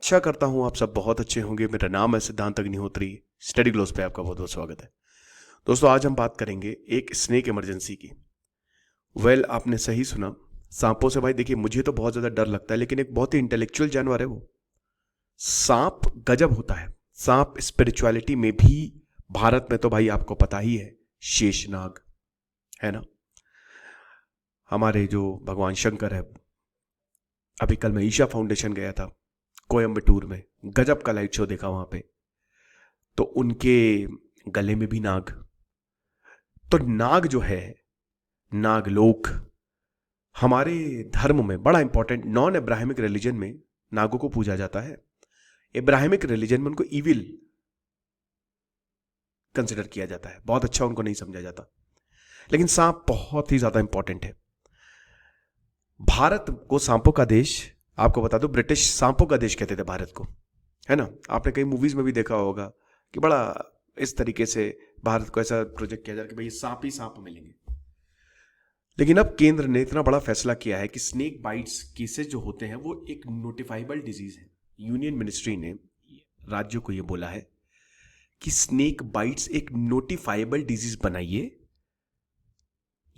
आशा करता हूं आप सब बहुत अच्छे होंगे। मेरा नाम है सिद्धांत अग्निहोत्री। स्टडी ग्लोस पे आपका बहुत बहुत स्वागत है। दोस्तों, आज हम बात करेंगे एक स्नेक इमरजेंसी की। आपने सही सुना। सांपों से भाई देखिए, मुझे तो बहुत ज्यादा डर लगता है, लेकिन एक बहुत ही इंटेलेक्चुअल जानवर है वो। सांप गजब होता है। सांप स्पिरिचुअलिटी में भी, भारत में तो भाई आपको पता ही है, शेषनाग है ना। हमारे जो भगवान शंकर है, अभी कल मैं ईशा फाउंडेशन गया था कोयम्बटूर में, गजब का लाइट शो देखा वहां पे। तो उनके गले में भी नाग। तो नाग जो है, नागलोक, हमारे धर्म में बड़ा इंपॉर्टेंट, नॉन इब्राहिमिक रिलीजन में नागों को पूजा जाता है। इब्राहिमिक रिलीजन में उनको इविल कंसिडर किया जाता है, बहुत अच्छा उनको नहीं समझा जाता। लेकिन सांप बहुत ही ज्यादा इंपॉर्टेंट है। भारत को सांपों का देश, आपको बता दो, ब्रिटिश सांपों का देश कहते थे भारत को, है ना। आपने कई मूवीज में भी देखा होगा कि बड़ा इस तरीके से भारत को ऐसा प्रोजेक्ट किया जा रहा है कि भाई सांप ही सांप मिलेंगे। लेकिन अब केंद्र ने इतना बड़ा फैसला किया है कि स्नेक बाइट्स केसेस जो होते हैं वो एक नोटिफाइबल डिजीज है। यूनियन मिनिस्ट्री ने राज्यों को यह बोला है कि स्नेक बाइट्स एक नोटिफाइबल डिजीज बनाइए।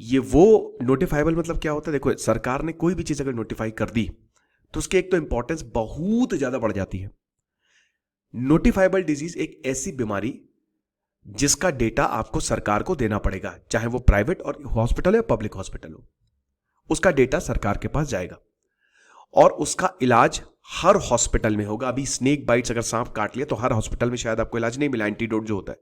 ये वो नोटिफाइबल मतलब क्या होता है? देखो, सरकार ने कोई भी चीज अगर नोटिफाई कर दी तो उसकी एक तो इंपॉर्टेंस बहुत ज्यादा बढ़ जाती है। नोटिफाइबल डिजीज एक ऐसी बीमारी जिसका डेटा आपको सरकार को देना पड़ेगा, चाहे वो प्राइवेट और हॉस्पिटल या पब्लिक हॉस्पिटल हो। उसका डेटा सरकार के पास जाएगा और उसका इलाज हर हॉस्पिटल में होगा। अभी स्नेक बाइट्स अगर सांप काट लिया तो हर हॉस्पिटल में शायद आपको इलाज नहीं मिला, एंटीडोट जो होता है।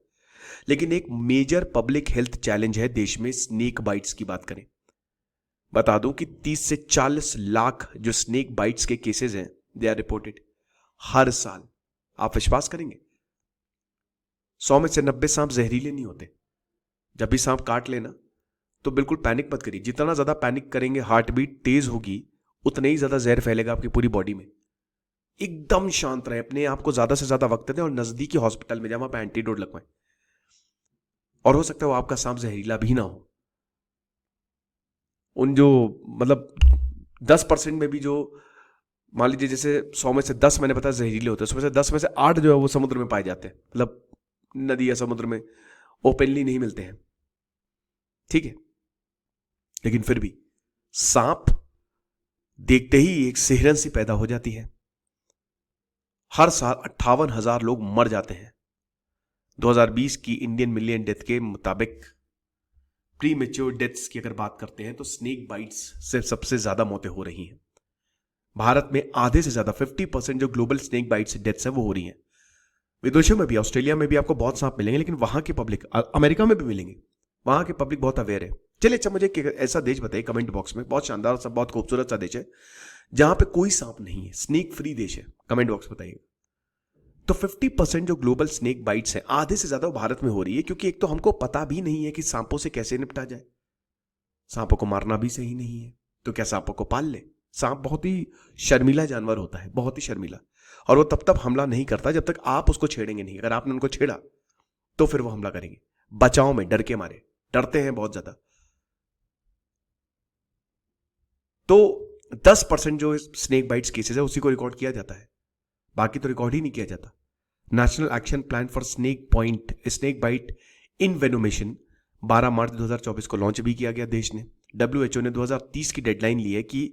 लेकिन एक मेजर पब्लिक हेल्थ चैलेंज है देश में स्नेक बाइट्स की बात करें। बता दूं कि 30 से 40 लाख जो स्नेक बाइट्स के केसेस हैं, दे आर रिपोर्टेड हर साल। आप विश्वास करेंगे, 100 में से 90 सांप जहरीले नहीं होते। जब भी सांप काट लेना तो बिल्कुल पैनिक मत करिए। जितना ज्यादा पैनिक करेंगे, हार्ट बीट तेज होगी, उतने ही ज्यादा जहर फैलेगा आपकी पूरी बॉडी में। एकदम शांत रहे, अपने आप को ज्यादा से ज्यादा वक्त दें और नजदीकी हॉस्पिटल में जाए, वहां पे एंटीडोट लगवाएं। और हो सकता है वो आपका सांप जहरीला भी ना हो। उन जो, मतलब 10% में भी जो, मान लीजिए जैसे 100 में से 10 मैंने बताया जहरीले होते हैं, उसमें से 10 में से 8 जो है वो समुद्र में पाए जाते हैं, मतलब नदी या समुद्र में ओपनली नहीं मिलते हैं, ठीक है। लेकिन फिर भी सांप देखते ही एक सिहरन सी पैदा हो जाती है। हर साल 58,000 लोग मर जाते हैं। 2020 की इंडियन मिलियन डेथ के मुताबिक प्री मेच्योर डेथ्स की अगर बात करते हैं तो स्नेक बाइट्स से सबसे ज्यादा मौतें हो रही हैं। भारत में आधे से ज्यादा 50% जो ग्लोबल स्नेक बाइट्स डेथ्स है वो हो रही हैं। विदेशों में भी, ऑस्ट्रेलिया में भी आपको बहुत सांप मिलेंगे, लेकिन वहां की पब्लिक, अमेरिका में भी मिलेंगे, वहां की पब्लिक बहुत अवेयर है। चलिए, अच्छा मुझे ऐसा देश बताइए कमेंट बॉक्स में, बहुत शानदार सा, बहुत खूबसूरत सा देश है जहां पे कोई सांप नहीं है, स्नेक फ्री देश है, कमेंट बॉक्स बताइए। तो 50% जो ग्लोबल स्नेक बाइट्स हैं, आधे से ज्यादा वो भारत में हो रही है, क्योंकि एक तो हमको पता भी नहीं है कि सांपों से कैसे निपटा जाए। सांपों को मारना भी सही नहीं है, तो क्या सांपों को पाल ले? सांप बहुत ही शर्मीला जानवर होता है, बहुत ही शर्मीला। और वो तब तक हमला नहीं करता जब तक आप उसको छेड़ेंगे नहीं। अगर आपने उनको छेड़ा तो फिर वो हमला करेंगे, बचाव में, डर के मारे, डरते हैं बहुत ज्यादा। तो 10% जो स्नेक बाइट्स केसेस है उसी को रिकॉर्ड किया जाता है, बाकी तो रिकॉर्ड ही नहीं किया जाता। National action plan for snake bite envenomation 12 March 2024 को लॉन्च भी किया गया देश ने। डब्ल्यूएचओ ने 2030 की डेडलाइन ली है कि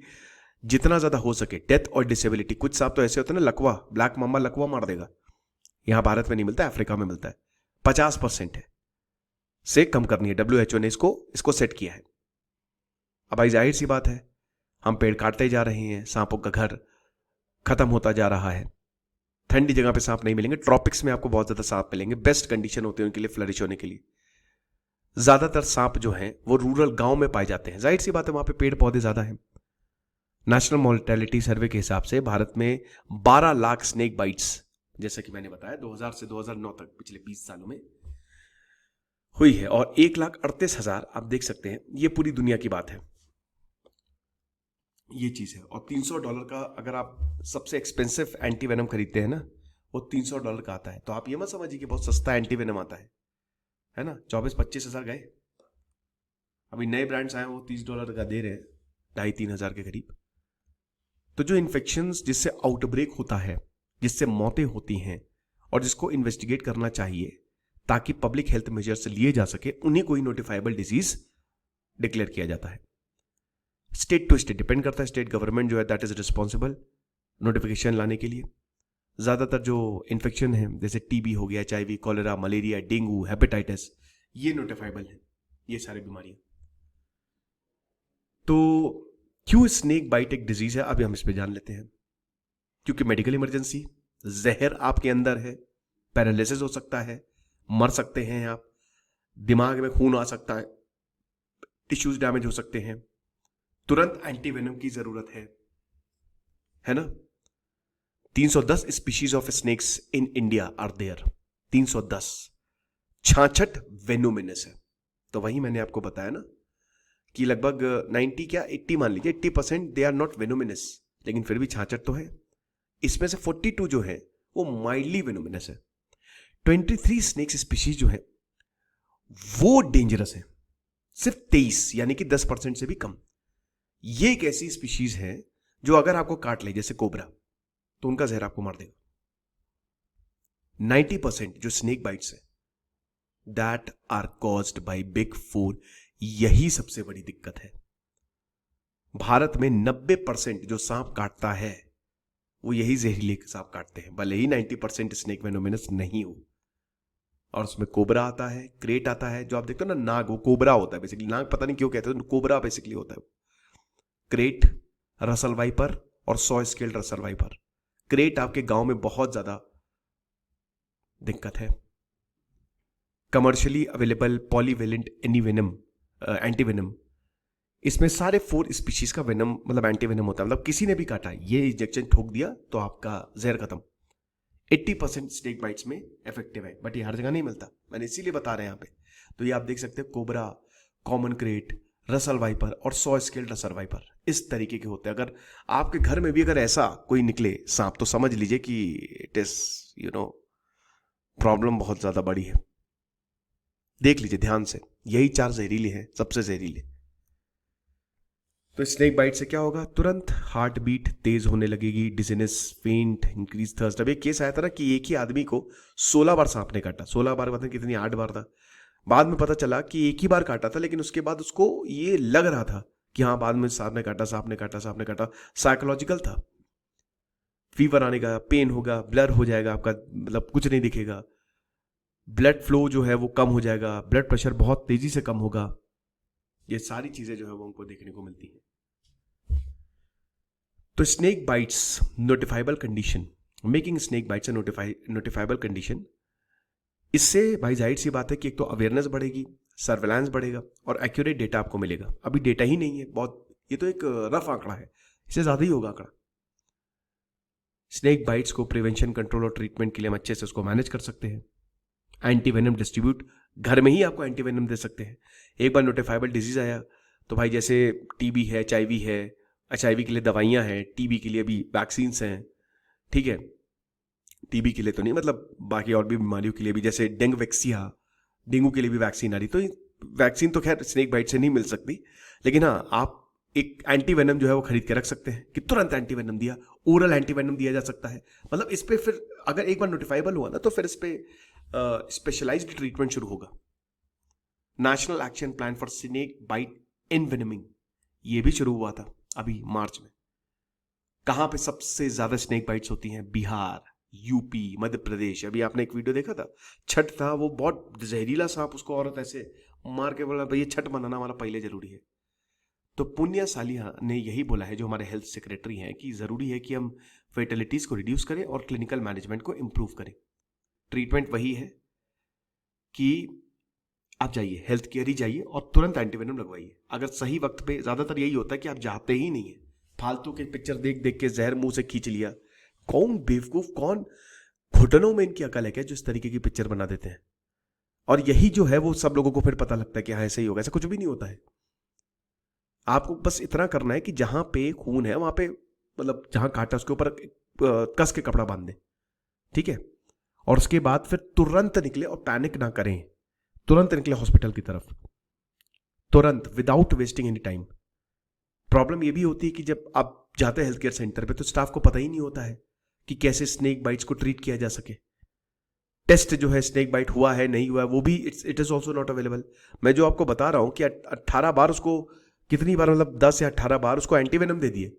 जितना ज्यादा हो सके डेथ और डिसेबिलिटी, कुछ सांप तो ऐसे होते हैं ना, लकवा, ब्लैक मामा लकवा मार देगा, यहां भारत में नहीं मिलता, अफ्रीका में मिलता है, 50% है, से कम करनी है। डब्ल्यूएचओ ने इसको इसको सेट किया है। अब भाई जाहिर सी बात है, हम पेड़ काटते जा रहे हैं, सांपों का घर खत्म होता जा रहा है। ठंडी जगह पे सांप नहीं मिलेंगे, ट्रॉपिक्स में आपको बहुत ज्यादा सांप मिलेंगे, बेस्ट कंडीशन होती है उनके लिए फ्लरिश होने के लिए। ज्यादातर सांप जो हैं वो रूरल गांव में पाए जाते हैं, जाहिर सी बात है वहां पे पेड़ पौधे ज्यादा हैं। नेशनल मोर्टेलिटी सर्वे के हिसाब से भारत में 12 लाख स्नेक बाइट्स, जैसा कि मैंने बताया, 2000 से 2009 तक पिछले 20 सालों में हुई है। और 1,38,000 आप देख सकते हैं, ये पूरी दुनिया की बात है, ये चीज है। और $300 का अगर आप सबसे एक्सपेंसिव एंटी वेनम खरीदते हैं ना, वो $300 का आता है। तो आप ये मत समझिए कि बहुत सस्ता एंटी वेनम आता है ना। 24-25 हजार गए। अभी नए ब्रांड्स आए वो $30 का दे रहे हैं, 2,500-3,000 के करीब। तो जो इन्फेक्शन जिससे आउटब्रेक होता है, जिससे मौतें होती हैं और जिसको इन्वेस्टिगेट करना चाहिए ताकि पब्लिक हेल्थ मेजर्स लिए जा सके, उन्हीं को ही नोटिफाइबल डिजीज डिक्लेयर किया जाता है। स्टेट टू स्टेट डिपेंड करता है, स्टेट गवर्नमेंट जो है दैट इज रिस्पॉन्सिबल नोटिफिकेशन लाने के लिए। ज्यादातर जो इन्फेक्शन है जैसे टीबी हो गया, HIV, cholera, malaria, dengue, hepatitis, ये नोटिफाइबल है, ये सारी बीमारियां। तो क्यों स्नेक बाइट एक डिजीज है, अभी हम इस पे जान लेते हैं। क्योंकि मेडिकल इमरजेंसी, जहर आपके अंदर है, पैरालिसिस हो सकता है, मर सकते हैं आप, दिमाग में खून आ सकता है, टिश्यूज डैमेज हो सकते हैं, तुरंत एंटीवेनम की जरूरत है ना। 310 species of snakes in India are there, 310, 66 venomous है। तो वही मैंने आपको बताया ना कि लगभग 90 क्या 80 मान लीजिए 80% दे आर नॉट वेनोमिनस, लेकिन फिर भी 66 तो है। इसमें से 42 जो है वो माइल्डली वेनोमिनस है। 23 स्नेक्स स्पीशीज जो है वो डेंजरस है, सिर्फ 23 यानी कि 10% से भी कम। ये एक ऐसी स्पीशीज है जो अगर आपको काट ले जैसे कोबरा, तो उनका जहर आपको मार देगा। 90% जो स्नेक बाइट्स है that are caused by big 4, यही सबसे बड़ी दिक्कत है। भारत में 90% जो सांप काटता है वो यही जहरीले सांप काटते हैं, भले ही 90% स्नेक वेनोमिनस नहीं हो। और उसमें कोबरा आता है, क्रेट आता है, जो आप देखते हो ना नाग, वो कोबरा होता है बेसिकली। नाग पता नहीं क्यों कहते हैं, कोबरा बेसिकली होता है। क्रेट, रसल वाइपर और 100 स्केल्ड रसल वाइपर। क्रेट आपके गांव में बहुत ज्यादा दिक्कत है। कमर्शियली अवेलेबल पॉलीवेलेंट एनीवेनम एंटीवेनम, इसमें सारे 4 स्पीशीज का वेनम मतलब एंटीवेनम होता है। मतलब किसी ने भी काटा, ये इंजेक्शन ठोक दिया तो आपका जहर खत्म। 80% स्नेक बाइट्स में इफेक्टिव है, बट ये हर जगह नहीं मिलता, मैंने इसीलिए बता रहे हैं यहाँ पे। तो ये आप देख सकते हैं cobra, common crate, Russell viper और 100 स्केल्ड रसल वाइपर, इस तरीके के होते हैं। अगर आपके घर में भी अगर ऐसा कोई निकले सांप, तो समझ लीजिए कि इट इज प्रॉब्लम बहुत ज्यादा बड़ी है। देख लीजिए ध्यान से, यही 4 जहरीले हैं, सबसे जहरीले। तो स्नेक बाइट से क्या होगा, तुरंत हार्ट बीट तेज होने लगेगी, डिजीनेस, फेंट, इंक्रीज थर्स्ट। अब एक केस आया था ना कि एक ही आदमी को 16 बार सांप ने काटा। 16 बार पता कितनी, 8 बार था। बाद में पता चला कि एक ही बार काटा था, लेकिन उसके बाद उसको ये लग रहा था कि हाँ बाद में सांप ने काटा, सांप ने काटा, सांप ने काटा। साइकोलॉजिकल था, फीवर आने का, पेन होगा, ब्लर हो जाएगा आपका, मतलब कुछ नहीं दिखेगा, ब्लड फ्लो जो है वो कम हो जाएगा, ब्लड प्रेशर बहुत तेजी से कम होगा। ये सारी चीजें जो है वो हमको देखने को मिलती है। तो snake bites notifiable condition, making snake bites notifiable condition, इससे भाई जाहिर सी बात है कि एक तो अवेयरनेस बढ़ेगी, सर्वेलांस बढ़ेगा और एक्यूरेट डेटा आपको मिलेगा। अभी डेटा ही नहीं है बहुत, ये तो एक रफ आंकड़ा है, इससे ज्यादा ही होगा आंकड़ा। स्नेक बाइट्स को प्रिवेंशन, कंट्रोल और ट्रीटमेंट के लिए हम अच्छे से उसको मैनेज कर सकते हैं। एंटीवेनम डिस्ट्रीब्यूट, घर में ही आपको एंटीवेनम दे सकते हैं। एक बार नोटिफाइबल डिजीज आया तो भाई जैसे टीबी है, HIV है, HIV के लिए दवाइयां हैं, टीबी के लिए भी वैक्सीन्स हैं, ठीक है। टीबी के लिए तो नहीं, मतलब बाकी और भी बीमारियों के लिए भी, जैसे डेंगवेक्सिया, डेंगू के लिए भी वैक्सीन आ रही। तो वैक्सीन तो खैर स्नेक बाइट से नहीं मिल सकती, लेकिन हाँ आप एक एंटीवेनम जो है वो खरीद के रख सकते हैं कि तुरंत एंटीवेनम दिया, ओरल एंटीवेनम दिया जा सकता है। मतलब इस पे फिर अगर एक बार नोटिफाइबल हुआ ना तो फिर इस पे स्पेशलाइज्ड ट्रीटमेंट शुरू होगा। National action plan for snake bite envenoming, ये भी शुरू हुआ था अभी मार्च में। कहां पे सबसे ज्यादा स्नेक बाइट्स होती हैं, बिहार, यूपी, मध्य प्रदेश। अभी आपने एक वीडियो देखा था, छठ था, वो बहुत जहरीला सांप, उसको औरत ऐसे मार के बोला भाई ये छठ मनाना हमारा पहले जरूरी है। तो पुण्य सालिया ने यही बोला है, जो हमारे हेल्थ सेक्रेटरी हैं, कि जरूरी है कि हम फेटलिटीज को रिड्यूस करें और क्लिनिकल मैनेजमेंट को इंप्रूव करें। ट्रीटमेंट वही है कि आप जाइए, हेल्थ केयर ही जाइए और तुरंत एंटीवेनम लगवाइए अगर सही वक्त पे। ज्यादातर यही होता है कि आप जाते ही नहीं है, फालतू के पिक्चर देख देख के जहर मुंह से खींच लिया। कौन बेवकूफ, कौन घुटनों में इनकी अकल है क्या जो इस तरीके की पिक्चर बना देते हैं। और यही जो है वो सब लोगों को फिर पता लगता है कि हाँ ऐसे ही होगा। ऐसा कुछ भी नहीं होता है। आपको बस इतना करना है कि जहां पे खून है वहां पे, मतलब जहां काटा उसके ऊपर कस के कपड़ा बांध दे, ठीक है। और उसके बाद फिर तुरंत निकले और पैनिक ना करें, तुरंत निकले हॉस्पिटल की तरफ, तुरंत, without wasting any time. Problem ये भी होती है कि जब आप जाते हैं हेल्थ केयर सेंटर पे तो स्टाफ को पता ही नहीं होता है कि कैसे स्नेक बाइट्स को ट्रीट किया जा सके। टेस्ट जो है स्नेक बाइट हुआ है नहीं हुआ है वो भी it is also not available. मैं जो आपको बता रहा हूं कि 18 बार उसको, कितनी बार, मतलब 10 या 18 बार उसको एंटीवेनम दे दिए,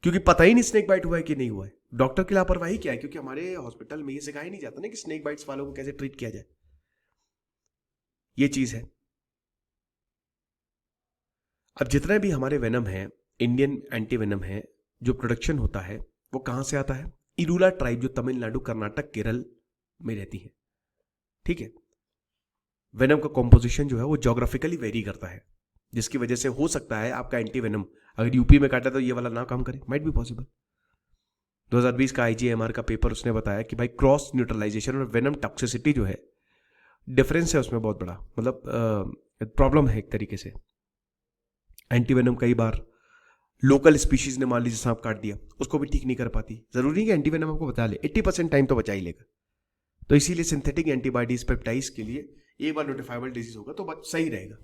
क्योंकि पता ही नहीं स्नेक बाइट हुआ है कि नहीं हुआ है। डॉक्टर की लापरवाही क्या है? क्योंकि हमारे हॉस्पिटल में ये सिखाया नहीं जाता ना कि स्नेक बाइट्स वालों को कैसे ट्रीट किया जाए। ये चीज है। अब जितने भी हमारे वेनम है, इंडियन एंटी वेनम है, जो प्रोडक्शन होता है वो कहां से आता है? इरूला ट्राइब जो तमिलनाडु, कर्नाटक, केरल में रहती है। ठीक है। वेनम का कॉम्पोजिशन जो है वो जोग्राफिकली वेरी करता है, जिसकी वजह से हो सकता है आपका एंटी वेनम अगर यूपी में काटा तो ये वाला ना काम करे, माइट बी पॉसिबल। 2020 का आईजीएमआर का पेपर उसने बताया कि भाई क्रॉस न्यूट्रलाइजेशन और वेनम टॉक्सिसिटी जो है, डिफरेंस है उसमें बहुत बड़ा, मतलब प्रॉब्लम है एक तरीके से। एंटी वेनम कई बार लोकल स्पीशीज ने मान लीजिए सांप काट दिया, उसको भी ठीक नहीं कर पाती। जरूरी नहीं कि एंटी वेनम आपको बचा ले, 80% टाइम तो बचा ही लेगा। तो इसीलिए सिंथेटिक एंटीबॉडीज पेप्टाइड्स के लिए एक बार नोटिफाइबल डिजीज होगा तो सही रहेगा।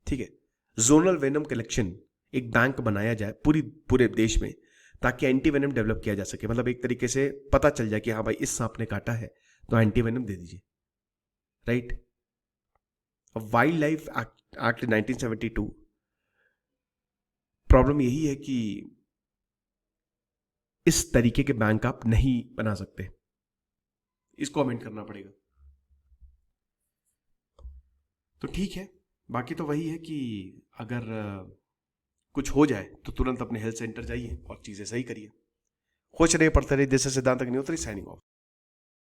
ठीक है। जोनल वेनम कलेक्शन, एक बैंक बनाया जाए पूरे देश में, ताकि एंटी वेनम डेवलप किया जा सके। मतलब एक तरीके से पता चल जाए कि हाँ भाई इस सांप ने काटा है तो एंटी वेनम दे दीजिए, right. Wild life act 1972, problem यही है कि इस तरीके के बैंक आप नहीं बना सकते, इसको अमेंड करना पड़ेगा। तो ठीक है, बाकी तो वही है कि अगर कुछ हो जाए तो तुरंत अपने हेल्थ सेंटर जाइए और चीजें सही करिए। खुश रहिए, पढ़ते रहिए। दिस इज सिद्धांत अग्निहोत्री, साइनिंग ऑफ।